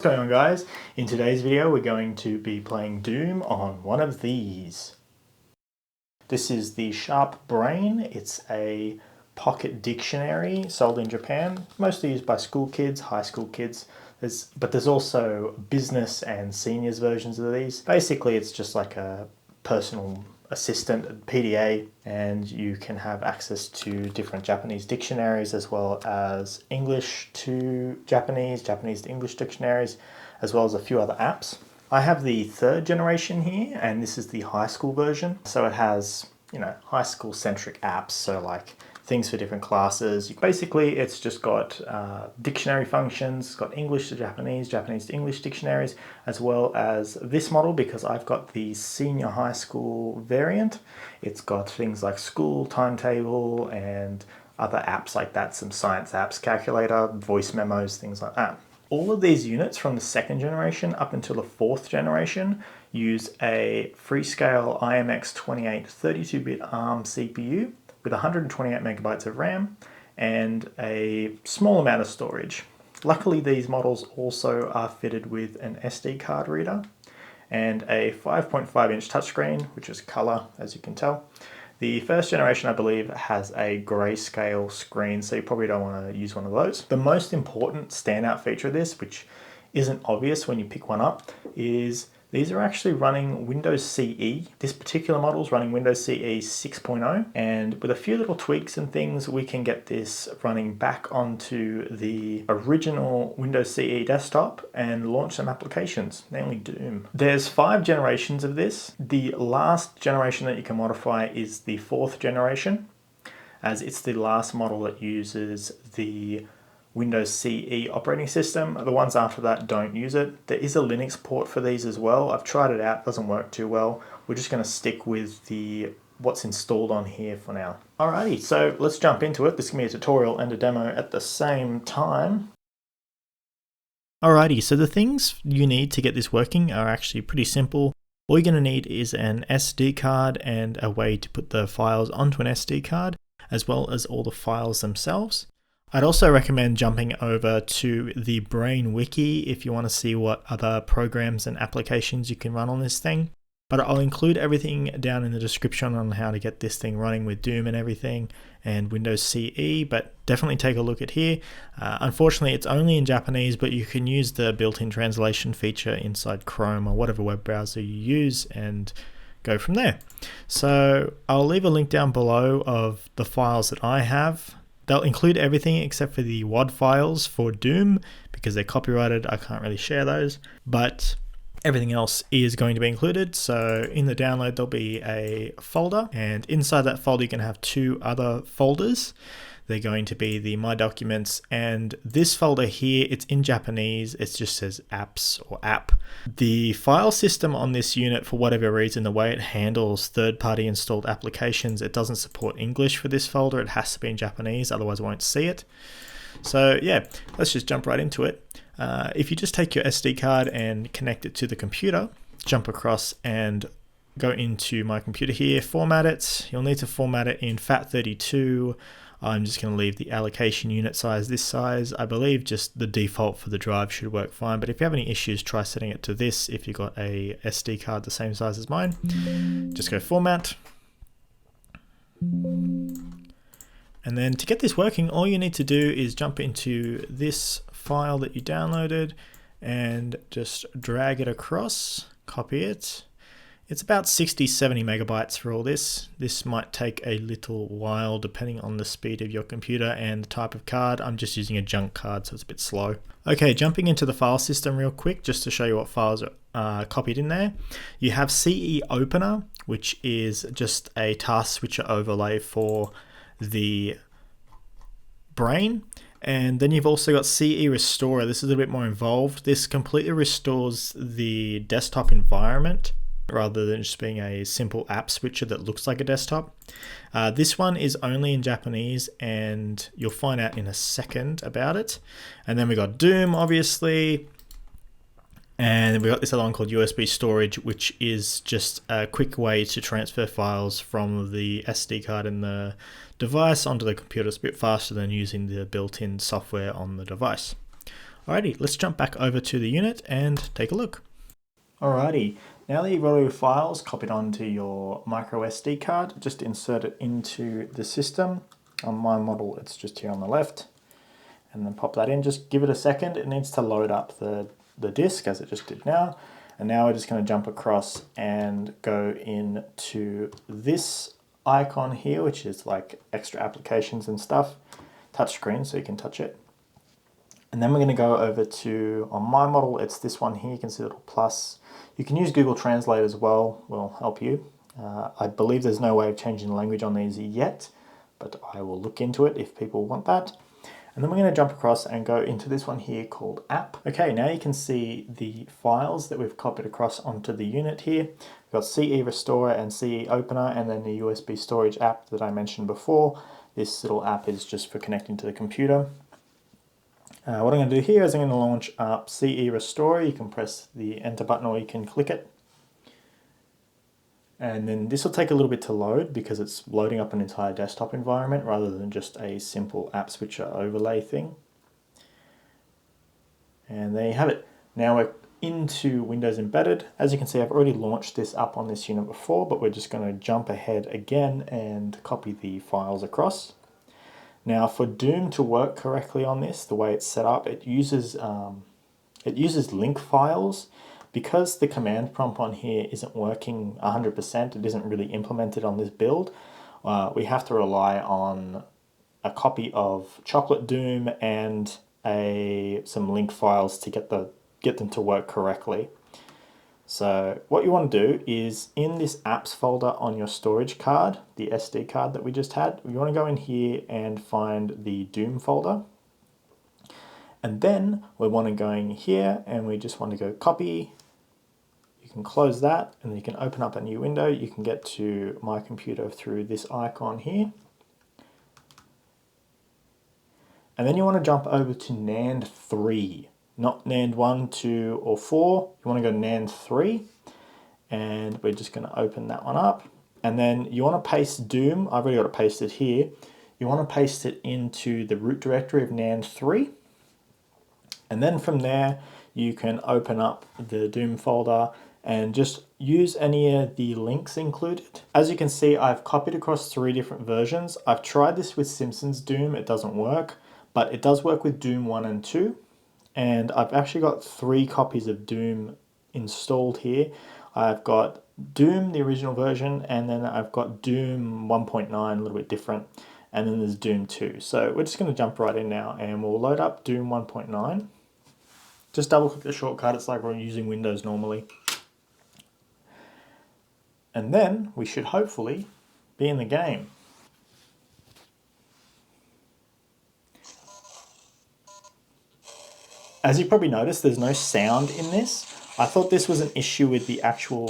What's going on, guys? In today's video we're going to be playing Doom on one of these. This is the Sharp Brain. It's a pocket dictionary sold in Japan, mostly used by school kids, high school kids. But there's also business and seniors versions of these. Basically it's just like a personal assistant, PDA, and you can have access to different Japanese dictionaries as well as English to Japanese, Japanese to English dictionaries, as well as a few other apps. I have the third generation here, and this is the high school version. So it has, high school centric apps, so like things for different classes. Basically, it's just got dictionary functions. It's got English to Japanese, Japanese to English dictionaries, as well as this model, because I've got the senior high school variant. It's got things like school timetable and other apps like that, some science apps, calculator, voice memos, things like that. All of these units from the second generation up until the fourth generation use a Freescale IMX28 32-bit ARM CPU with 128 megabytes of RAM and a small amount of storage. Luckily, these models also are fitted with an SD card reader and a 5.5-inch touchscreen, which is color, as you can tell. The first generation, I believe, has a grayscale screen, so you probably don't want to use one of those. The most important standout feature of this, which isn't obvious when you pick one up, is these are actually running Windows CE. This particular model is running Windows CE 6.0, and with a few little tweaks and things, we can get this running back onto the original Windows CE desktop and launch some applications, namely Doom. There's 5 generations of this. The last generation that you can modify is the 4th generation, as it's the last model that uses the Windows CE operating system. The ones after that don't use it. There is a Linux port for these as well. I've tried it out, doesn't work too well. We're just going to stick with what's installed on here for now. Alrighty, so let's jump into it. This is going to be a tutorial and a demo at the same time. Alrighty, so the things you need to get this working are actually pretty simple. All you're going to need is an SD card and a way to put the files onto an SD card, as well as all the files themselves. I'd also recommend jumping over to the Brain Wiki if you want to see what other programs and applications you can run on this thing. But I'll include everything down in the description on how to get this thing running with Doom and everything and Windows CE, but definitely take a look at here. Unfortunately, it's only in Japanese, but you can use the built-in translation feature inside Chrome or whatever web browser you use and go from there. So I'll leave a link down below of the files that I have. They'll include everything except for the WAD files for Doom because they're copyrighted. I can't really share those, but everything else is going to be included. So in the download, there'll be a folder, and inside that folder, you can have 2 other folders. They're going to be the My Documents and this folder here. It's in Japanese. It just says apps or app. The file system on this unit, for whatever reason, the way it handles third-party installed applications, it doesn't support English for this folder. It has to be in Japanese, otherwise I won't see it. So yeah, let's just jump right into it. If you just take your SD card and connect it to the computer, jump across and go into my computer here, format it. You'll need to format it in FAT32. I'm just going to leave the allocation unit size this size. I believe just the default for the drive should work fine, but if you have any issues, try setting it to this if you've got a SD card the same size as mine. Just go format. And then to get this working, all you need to do is jump into this file that you downloaded and just drag it across, copy it. It's about 60-70 megabytes for all this. This might take a little while depending on the speed of your computer and the type of card. I'm just using a junk card, so it's a bit slow. Okay, jumping into the file system real quick, just to show you what files are copied in there. You have CE Opener, which is just a task switcher overlay for the brain. And then you've also got CE Restorer. This is a bit more involved. This completely restores the desktop environment rather than just being a simple app switcher that looks like a desktop. This one is only in Japanese, and you'll find out in a second about it. And then we got Doom, obviously. And we got this other one called USB storage, which is just a quick way to transfer files from the SD card in the device onto the computer. It's a bit faster than using the built-in software on the device. Alrighty, let's jump back over to the unit and take a look. Alrighty, now that you've got all your files copied onto your micro SD card, just insert it into the system. On my model, it's just here on the left. And then pop that in, just give it a second. It needs to load up the disk as it just did now. And now we're just going to jump across and go into this icon here, which is like extra applications and stuff. Touchscreen, so you can touch it. And then we're going to go over to, on my model, it's this one here. You can see the little plus. You can use Google Translate as well, will help you. I believe there's no way of changing the language on these yet, but I will look into it if people want that. And then we're going to jump across and go into this one here called app. Okay, now you can see the files that we've copied across onto the unit here. We've got CE Restorer and CE Opener, and then the USB storage app that I mentioned before. This little app is just for connecting to the computer. What I'm going to do here is I'm going to launch up CE Restorer. You can press the enter button or you can click it. And then this will take a little bit to load because it's loading up an entire desktop environment rather than just a simple app switcher overlay thing. And there you have it. Now we're into Windows Embedded. As you can see, I've already launched this up on this unit before, but we're just going to jump ahead again and copy the files across. Now for Doom to work correctly on this, the way it's set up, it uses link files. Because the command prompt on here isn't working 100%, it isn't really implemented on this build, we have to rely on a copy of Chocolate Doom and some link files to get them to work correctly. So what you want to do is in this apps folder on your storage card, the SD card that we just had, you want to go in here and find the Doom folder. And then we want to go in here and we just want to go copy. You can close that and you can open up a new window. You can get to my computer through this icon here. And then you want to jump over to NAND 3, not NAND 1, 2, or 4. You want to go NAND 3. And we're just going to open that one up. And then you want to paste Doom. I've already got it pasted here. You want to paste it into the root directory of NAND 3. And then from there, you can open up the Doom folder and just use any of the links included. As you can see, I've copied across 3 different versions. I've tried this with Simpsons Doom, it doesn't work, but it does work with Doom 1 and 2. And I've actually got 3 copies of Doom installed here. I've got Doom, the original version, and then I've got Doom 1.9, a little bit different, and then there's Doom 2. So we're just going to jump right in now and we'll load up Doom 1.9. Just double click the shortcut, it's like we're using Windows normally. And then we should hopefully be in the game. As you probably noticed, there's no sound in this. I thought this was an issue with the actual,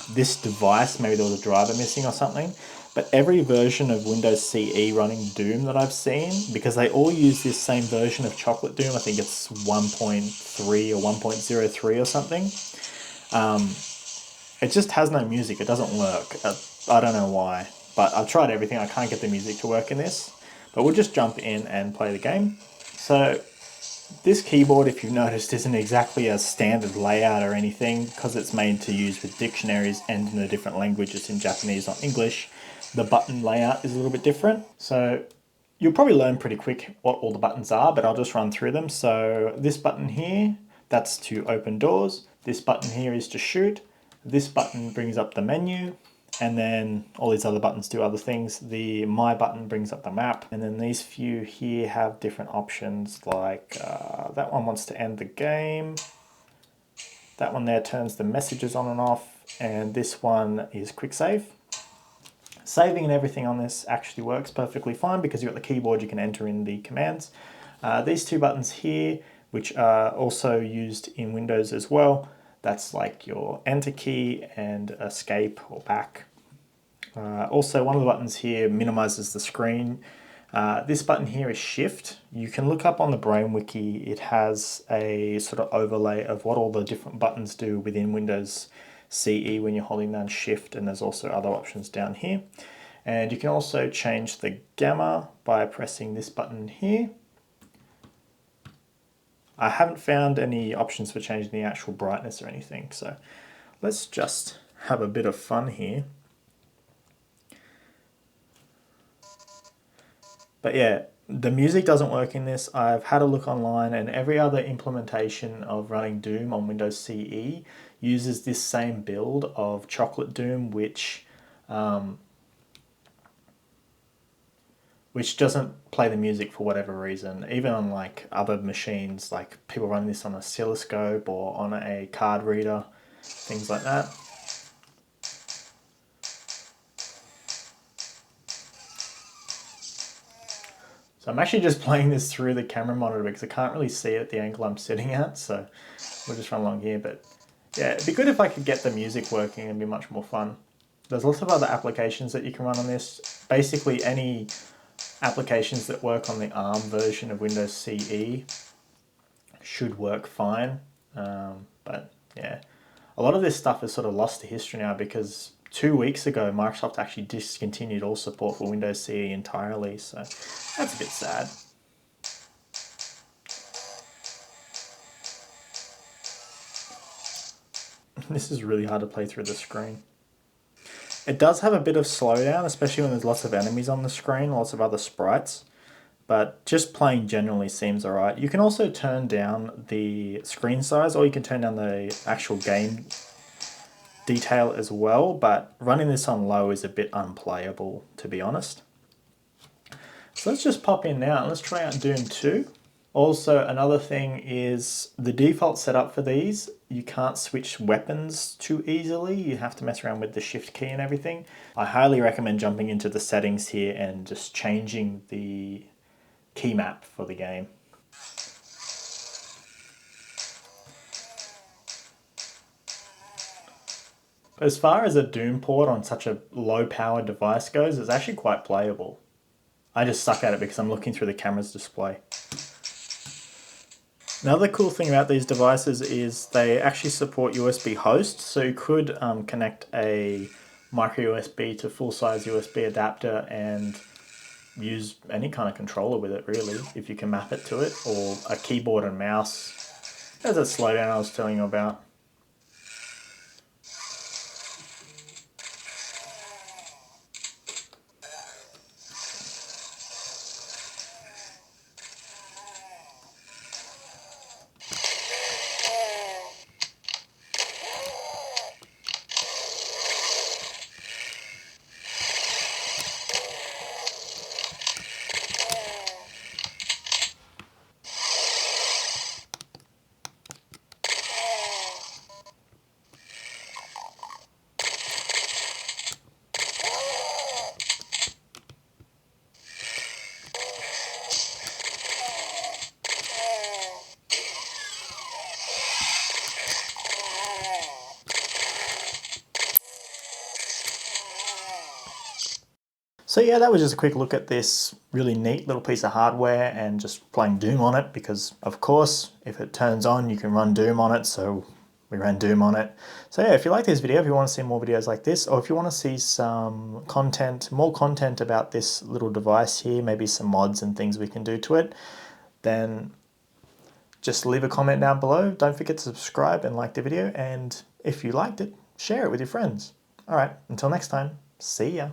this device, maybe there was a driver missing or something. But every version of Windows CE running Doom that I've seen, because they all use this same version of Chocolate Doom, I think it's 1.3 or 1.03 or something. It just has no music, it doesn't work. I don't know why, but I've tried everything, I can't get the music to work in this. But we'll just jump in and play the game. So this keyboard, if you've noticed, isn't exactly a standard layout or anything because it's made to use with dictionaries and in a different language. It's in Japanese, not English. The button layout is a little bit different. So you'll probably learn pretty quick what all the buttons are, but I'll just run through them. So this button here, that's to open doors. This button here is to shoot. This button brings up the menu. And then all these other buttons do other things. The My button brings up the map. And then these few here have different options like that one wants to end the game. That one there turns the messages on and off. And this one is quick save. Saving and everything on this actually works perfectly fine because you've got the keyboard, you can enter in the commands. These 2 buttons here, which are also used in Windows as well, that's like your enter key and escape or back. Also, one of the buttons here minimizes the screen. This button here is shift. You can look up on the Brain Wiki, it has a sort of overlay of what all the different buttons do within Windows CE when you're holding down shift, and there's also other options down here. And you can also change the gamma by pressing this button here. I haven't found any options for changing the actual brightness or anything, so let's just have a bit of fun here. But yeah, the music doesn't work in this. I've had a look online, and every other implementation of running Doom on Windows CE uses this same build of Chocolate Doom, which doesn't play the music for whatever reason. Even on like other machines, like people running this on an oscilloscope or on a card reader, things like that. So I'm actually just playing this through the camera monitor because I can't really see it at the angle I'm sitting at, so we'll just run along here. But yeah, it'd be good if I could get the music working. It'd be much more fun. There's lots of other applications that you can run on this. Basically any applications that work on the ARM version of Windows CE should work fine. But yeah, a lot of this stuff is sort of lost to history now because 2 weeks ago Microsoft actually discontinued all support for Windows CE entirely, so that's a bit sad. This is really hard to play through the screen. It does have a bit of slowdown, especially when there's lots of enemies on the screen, lots of other sprites, but just playing generally seems alright. You can also turn down the screen size, or you can turn down the actual game detail as well, but running this on low is a bit unplayable, to be honest. So let's just pop in now and let's try out Doom 2. Also, another thing is the default setup for these, you can't switch weapons too easily. You have to mess around with the shift key and everything. I highly recommend jumping into the settings here and just changing the key map for the game. As far as a Doom port on such a low powered device goes, it's actually quite playable. I just suck at it because I'm looking through the camera's display. Another cool thing about these devices is they actually support USB hosts, so you could connect a micro USB to full-size USB adapter and use any kind of controller with it, really, if you can map it to it, or a keyboard and mouse. There's that slowdown I was telling you about. So yeah, that was just a quick look at this really neat little piece of hardware and just playing Doom on it because, of course, if it turns on, you can run Doom on it, so we ran Doom on it. So yeah, if you like this video, if you want to see more videos like this, or if you want to see some content, more content about this little device here, maybe some mods and things we can do to it, then just leave a comment down below. Don't forget to subscribe and like the video, and if you liked it, share it with your friends. All right, until next time, see ya.